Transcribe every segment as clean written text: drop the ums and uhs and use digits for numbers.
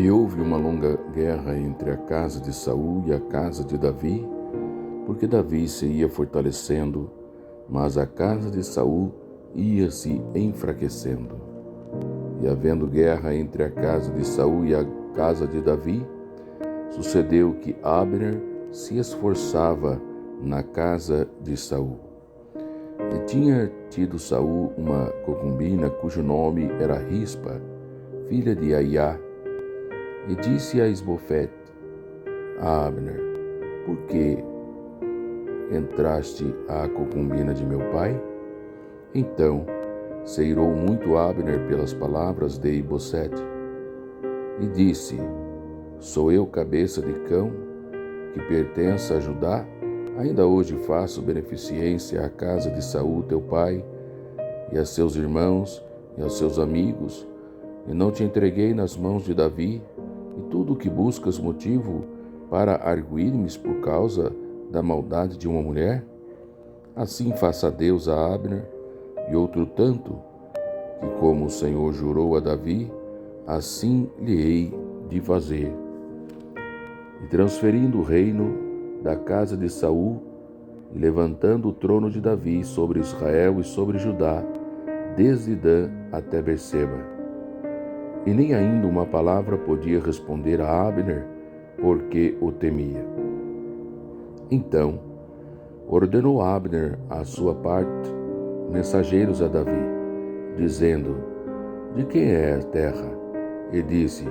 E houve uma longa guerra entre a casa de Saul e a casa de Davi, porque Davi se ia fortalecendo, mas a casa de Saul ia se enfraquecendo. E havendo guerra entre a casa de Saul e a casa de Davi, sucedeu que Abner se esforçava na casa de Saul. E tinha tido Saul uma concubina cujo nome era Rispa, filha de Aiá. E disse a Isbofete, a Abner: por que entraste à concubina de meu pai? Então se irou muito Abner pelas palavras de Isbofete, e disse: sou eu cabeça de cão, que pertence a Judá? Ainda hoje faço beneficência à casa de Saul teu pai, e a seus irmãos, e aos seus amigos, e não te entreguei nas mãos de Davi, e tudo o que buscas motivo para arguir-me por causa da maldade de uma mulher? Assim faça Deus a Abner, e outro tanto, que como o Senhor jurou a Davi, assim lhe hei de fazer. E transferindo o reino da casa de Saul, e levantando o trono de Davi sobre Israel e sobre Judá, desde Dan até Berseba. E nem ainda uma palavra podia responder a Abner, porque o temia. Então ordenou Abner à sua parte mensageiros a Davi, dizendo: de quem é a terra? E disse: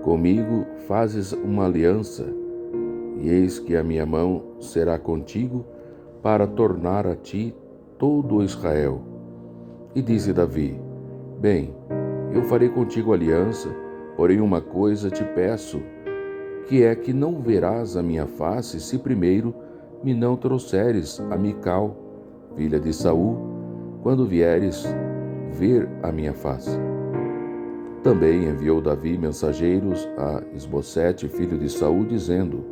comigo fazes uma aliança, e eis que a minha mão será contigo para tornar a ti todo Israel. E disse Davi: bem, eu farei contigo aliança, porém uma coisa te peço, que é que não verás a minha face se primeiro me não trouxeres a Mical, filha de Saul, quando vieres ver a minha face. Também enviou Davi mensageiros a Isbosete, filho de Saul, dizendo: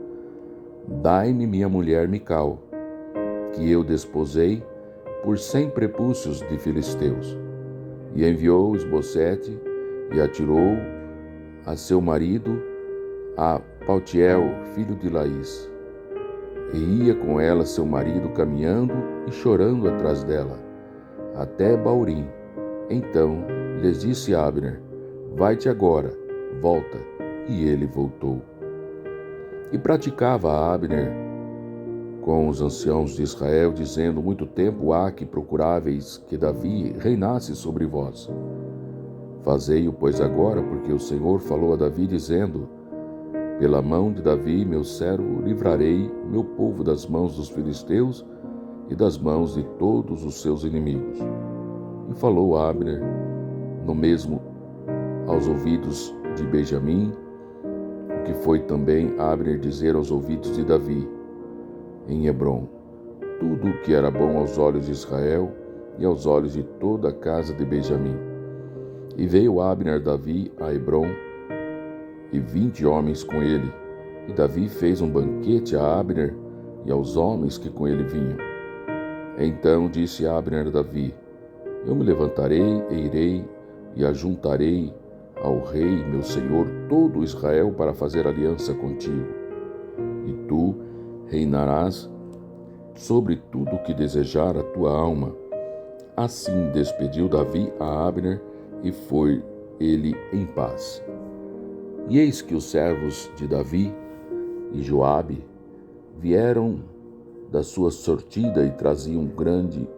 dai-me minha mulher Mical, que eu desposei por 100 prepúcios de filisteus. E enviou Isbosete e atirou a seu marido, a Paltiel, filho de Laís. E ia com ela seu marido caminhando e chorando atrás dela, até Baurim. Então lhes disse Abner: vai-te agora, volta. E ele voltou. E praticava Abner com os anciãos de Israel, dizendo: muito tempo há que procuráveis que Davi reinasse sobre vós. Fazei-o, pois, agora, porque o Senhor falou a Davi, dizendo: pela mão de Davi, meu servo, livrarei meu povo das mãos dos filisteus e das mãos de todos os seus inimigos. E falou Abner no mesmo aos ouvidos de Benjamim, o que foi também Abner dizer aos ouvidos de Davi, em Hebrom, tudo o que era bom aos olhos de Israel e aos olhos de toda a casa de Benjamim. E veio Abner Davi a Hebrom, e 20 homens com ele. E Davi fez um banquete a Abner e aos homens que com ele vinham. Então disse Abner a Davi: eu me levantarei e irei e ajuntarei ao rei, meu senhor, todo Israel para fazer aliança contigo. E tu reinarás sobre tudo o que desejar a tua alma. Assim despediu Davi a Abner, e foi ele em paz. E eis que os servos de Davi e Joabe vieram da sua sortida e traziam grande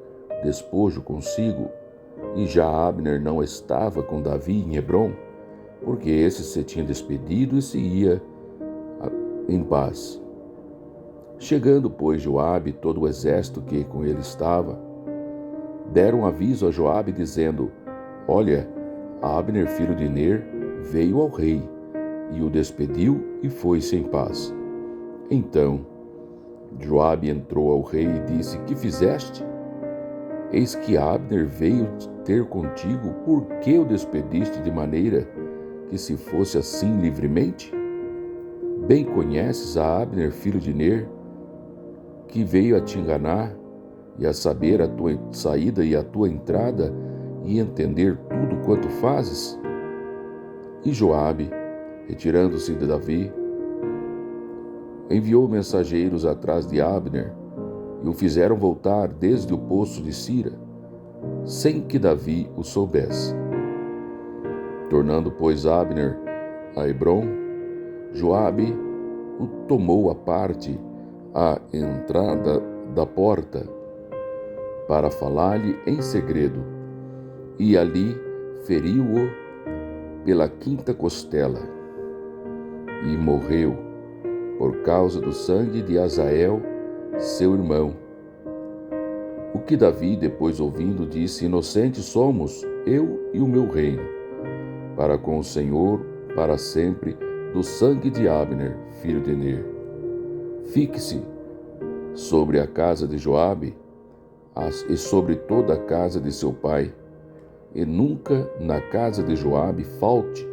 despojo consigo, e já Abner não estava com Davi em Hebrom, porque esse se tinha despedido e se ia em paz. Chegando, pois, Joabe e todo o exército que com ele estava, deram aviso a Joabe, dizendo: olha, Abner, filho de Ner, veio ao rei, e o despediu e foi-se em paz. Então Joabe entrou ao rei e disse: que fizeste? Eis que Abner veio ter contigo, por que o despediste de maneira que se fosse assim livremente? Bem conheces a Abner, filho de Ner, que veio a te enganar, e a saber a tua saída e a tua entrada, e entender tudo quanto fazes? E Joabe Retirando-se de Davi, enviou mensageiros atrás de Abner e o fizeram voltar desde o poço de Sira, sem que Davi o soubesse. Tornando, pois, Abner a Hebrom, Joabe o tomou à parte à entrada da porta para falar-lhe em segredo, e ali feriu-o pela quinta costela, e morreu por causa do sangue de Azael, seu irmão. O que Davi, depois ouvindo, disse: Inocentes somos, eu e o meu reino, para com o Senhor, para sempre, do sangue de Abner, filho de Ner. Fique-se sobre a casa de Joabe e sobre toda a casa de seu pai, e nunca na casa de Joabe falte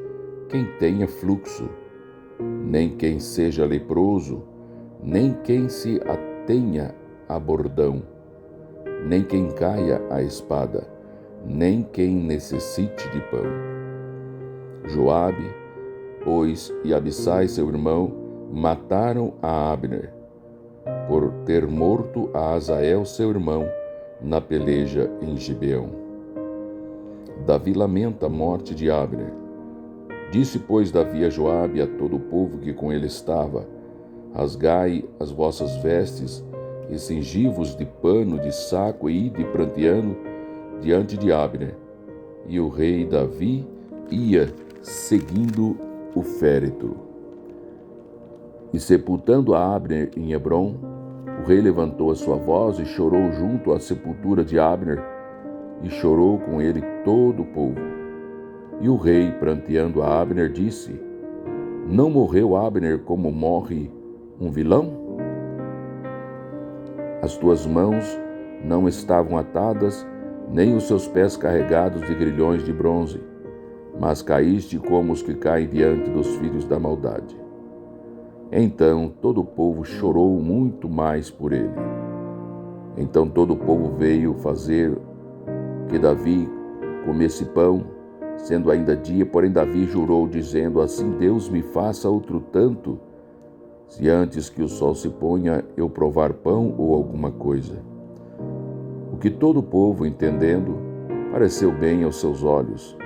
quem tenha fluxo, nem quem seja leproso, nem quem se atenha a bordão, nem quem caia à espada, nem quem necessite de pão. Joabe, pois, e Abissai, seu irmão, mataram a Abner, por ter morto a Azael, seu irmão, na peleja em Gibeão. Davi lamenta a morte de Abner. Disse, pois, Davi a Joabe e a todo o povo que com ele estava: Rasgai as vossas vestes e cingi-vos de pano de saco e ide pranteando diante de Abner. E o rei Davi ia seguindo o féretro. E sepultando a Abner em Hebrom, o rei levantou a sua voz e chorou junto à sepultura de Abner, e chorou com ele todo o povo. E o rei, pranteando a Abner, disse: Não morreu Abner como morre um vilão? As tuas mãos não estavam atadas, nem os seus pés carregados de grilhões de bronze, mas caíste como os que caem diante dos filhos da maldade. Então todo o povo chorou muito mais por ele. Então todo o povo veio fazer que Davi comesse pão, sendo ainda dia, porém Davi jurou, dizendo: Assim Deus me faça outro tanto, se antes que o sol se ponha eu provar pão ou alguma coisa. O que todo o povo, entendendo, pareceu bem aos seus olhos,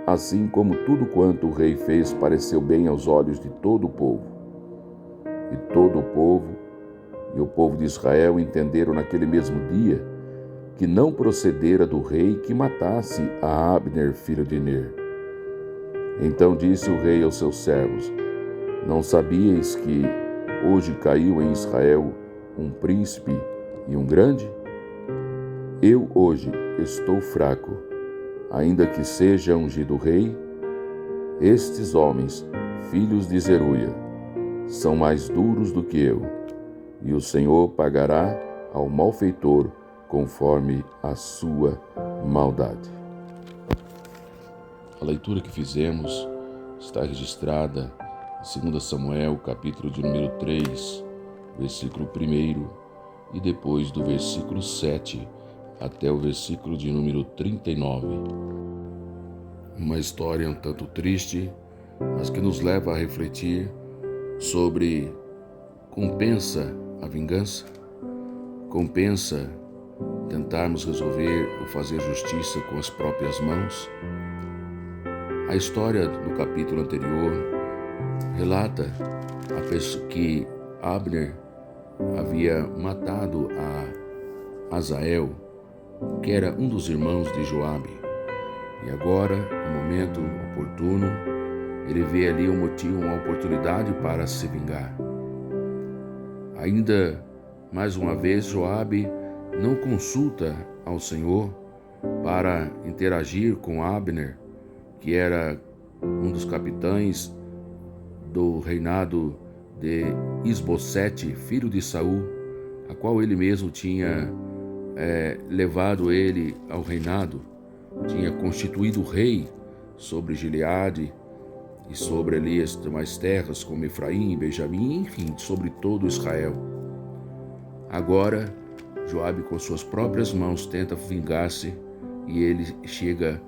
assim como tudo quanto o rei fez pareceu bem aos olhos de todo o povo. E todo o povo e o povo de Israel entenderam naquele mesmo dia que não procedera do rei que matasse a Abner, filho de Ner. Então disse o rei aos seus servos: Não sabíeis que hoje caiu em Israel um príncipe e um grande? Eu hoje estou fraco, ainda que seja ungido rei. Estes homens, filhos de Zeruia, são mais duros do que eu, e o Senhor pagará ao malfeitor conforme a sua maldade. A leitura que fizemos está registrada em 2 Samuel, capítulo de número 3, versículo 1, e depois do versículo 7 até o versículo de número 39. Uma história um tanto triste, mas que nos leva a refletir sobre: compensa a vingança? Compensa tentarmos resolver ou fazer justiça com as próprias mãos? A história do capítulo anterior relata que Abner havia matado a Azael, que era um dos irmãos de Joabe. E agora, no momento oportuno, ele vê ali um motivo, uma oportunidade para se vingar. Ainda mais uma vez, Joabe não consulta ao Senhor para interagir com Abner, que era um dos capitães do reinado de Isbosete, filho de Saul, a qual ele mesmo tinha levado ele ao reinado, tinha constituído rei sobre Gileade e sobre ali as demais terras como Efraim, Benjamim, enfim, sobre todo Israel. Agora, Joabe com suas próprias mãos tenta vingar-se e ele chega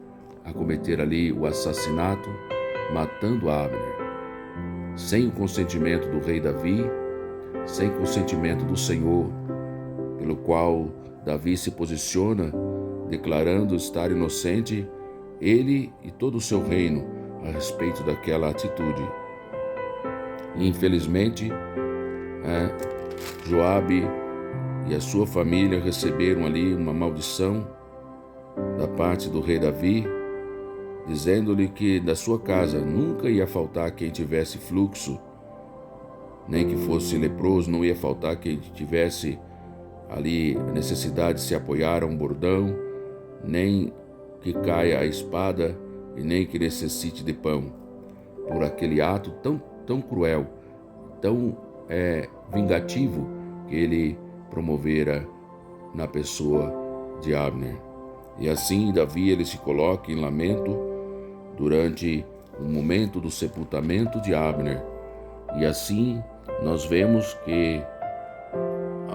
a cometer ali o assassinato, matando Abner. sem o consentimento do rei Davi, sem consentimento do Senhor, pelo qual Davi se posiciona, declarando estar inocente, ele e todo o seu reino, a respeito daquela atitude. E, infelizmente, Joabe e a sua família receberam ali uma maldição da parte do rei Davi, dizendo-lhe que da sua casa nunca ia faltar quem tivesse fluxo, nem que fosse leproso, não ia faltar quem tivesse ali a necessidade de se apoiar a um bordão, nem que caia a espada e nem que necessite de pão, por aquele ato tão cruel, tão vingativo que ele promovera na pessoa de Abner. E assim Davi ele se coloca em lamento durante o momento do sepultamento de Abner. E assim nós vemos que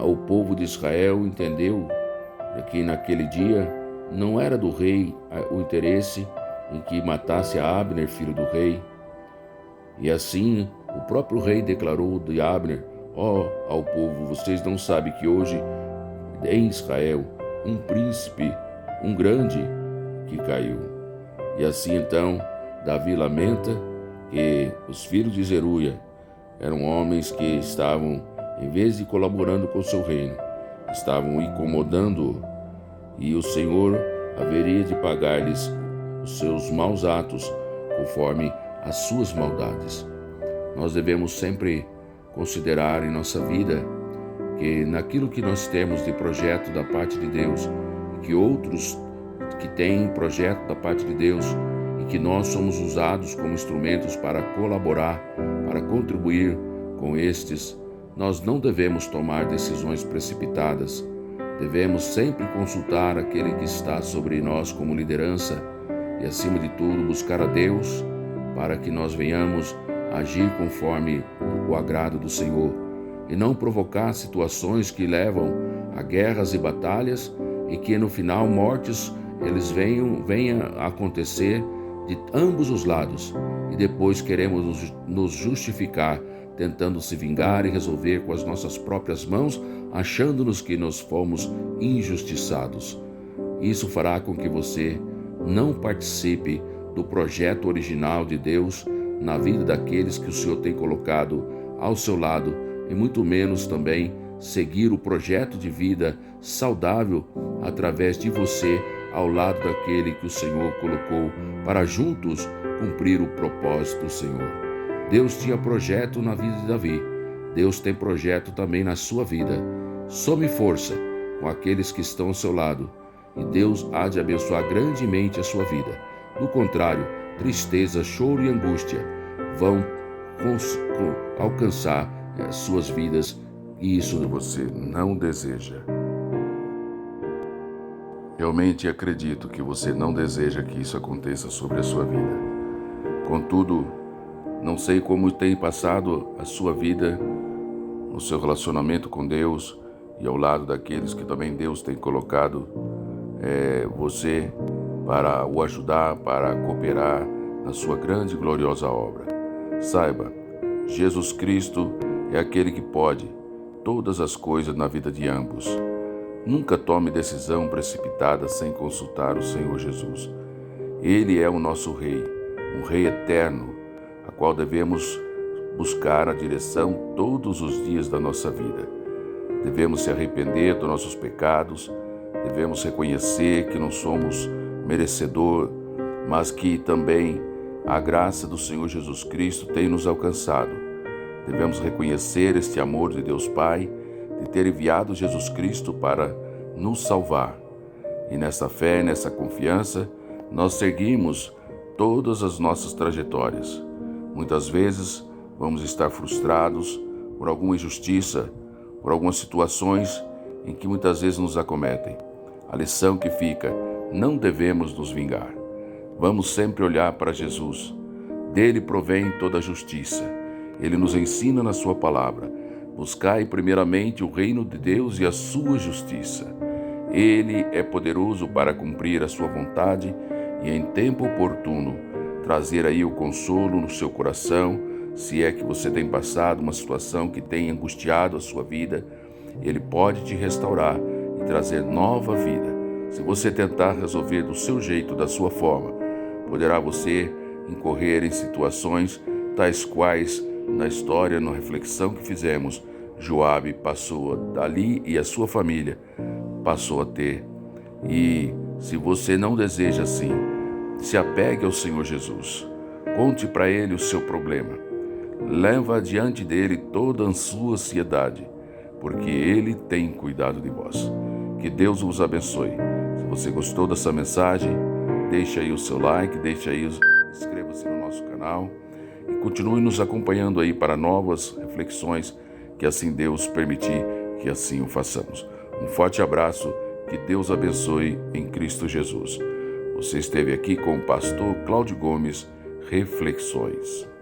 o povo de Israel entendeu que naquele dia não era do rei o interesse em que matasse a Abner, filho do rei. E assim o próprio rei declarou de Abner: ao povo, vocês não sabem que hoje em Israel um príncipe, um grande, que caiu. E assim então Davi lamenta que os filhos de Zeruia eram homens que estavam, em vez de colaborando com o seu reino, estavam incomodando-o, e o Senhor haveria de pagar-lhes os seus maus atos conforme as suas maldades. Nós devemos sempre considerar em nossa vida que naquilo que nós temos de projeto da parte de Deus, que outros que têm projeto da parte de Deus, e que nós somos usados como instrumentos para colaborar, para contribuir com estes, nós não devemos tomar decisões precipitadas. Devemos sempre consultar aquele que está sobre nós como liderança e, acima de tudo, buscar a Deus para que nós venhamos agir conforme o agrado do Senhor e não provocar situações que levam a guerras e batalhas e que no final mortes eles venham a acontecer de ambos os lados, e depois queremos nos justificar tentando se vingar e resolver com as nossas próprias mãos, achando-nos que nós fomos injustiçados. Isso fará com que você não participe do projeto original de Deus na vida daqueles que o Senhor tem colocado ao seu lado, e muito menos também seguir o projeto de vida saudável através de você ao lado daquele que o Senhor colocou para juntos cumprir o propósito do Senhor. Deus tinha projeto na vida de Davi. Deus tem projeto também na sua vida. Some força com aqueles que estão ao seu lado e Deus há de abençoar grandemente a sua vida. Do contrário, tristeza, choro e angústia vão alcançar suas vidas, e isso você não deseja. Realmente acredito que você não deseja que isso aconteça sobre a sua vida. Contudo, não sei como tem passado a sua vida, o seu relacionamento com Deus e ao lado daqueles que também Deus tem colocado você para o ajudar, para cooperar na sua grande e gloriosa obra. Saiba, Jesus Cristo é aquele que pode todas as coisas na vida de ambos. Nunca tome decisão precipitada sem consultar o Senhor Jesus. Ele é o nosso Rei, um Rei eterno, a qual devemos buscar a direção todos os dias da nossa vida. Devemos se arrepender dos nossos pecados, devemos reconhecer que não somos merecedor, mas que também a graça do Senhor Jesus Cristo tem nos alcançado. Devemos reconhecer este amor de Deus Pai, de ter enviado Jesus Cristo para nos salvar. E nessa fé, nessa confiança, nós seguimos todas as nossas trajetórias. Muitas vezes vamos estar frustrados por alguma injustiça, por algumas situações em que muitas vezes nos acometem. A lição que fica: não devemos nos vingar. Vamos sempre olhar para Jesus. Dele provém toda a justiça. Ele nos ensina na sua palavra: buscai primeiramente o reino de Deus e a sua justiça. Ele é poderoso para cumprir a sua vontade e em tempo oportuno trazer aí o consolo no seu coração, Se é que você tem passado uma situação que tem angustiado a sua vida, Ele pode te restaurar e trazer nova vida. Se você tentar resolver do seu jeito, da sua forma, poderá você incorrer em situações tais quais na história, na reflexão que fizemos, Joabe passou dali e a sua família passou a ter. E se você não deseja assim, se apegue ao Senhor Jesus. Conte para Ele o seu problema. Leva diante dele toda a sua ansiedade, porque Ele tem cuidado de vós. Que Deus vos abençoe. Se você gostou dessa mensagem, deixe aí o seu like, inscreva-se no nosso canal e continue nos acompanhando aí para novas reflexões, que assim Deus permitir que assim o façamos. Um forte abraço, que Deus abençoe em Cristo Jesus. Você esteve aqui com o pastor Cláudio Gomes, Reflexões.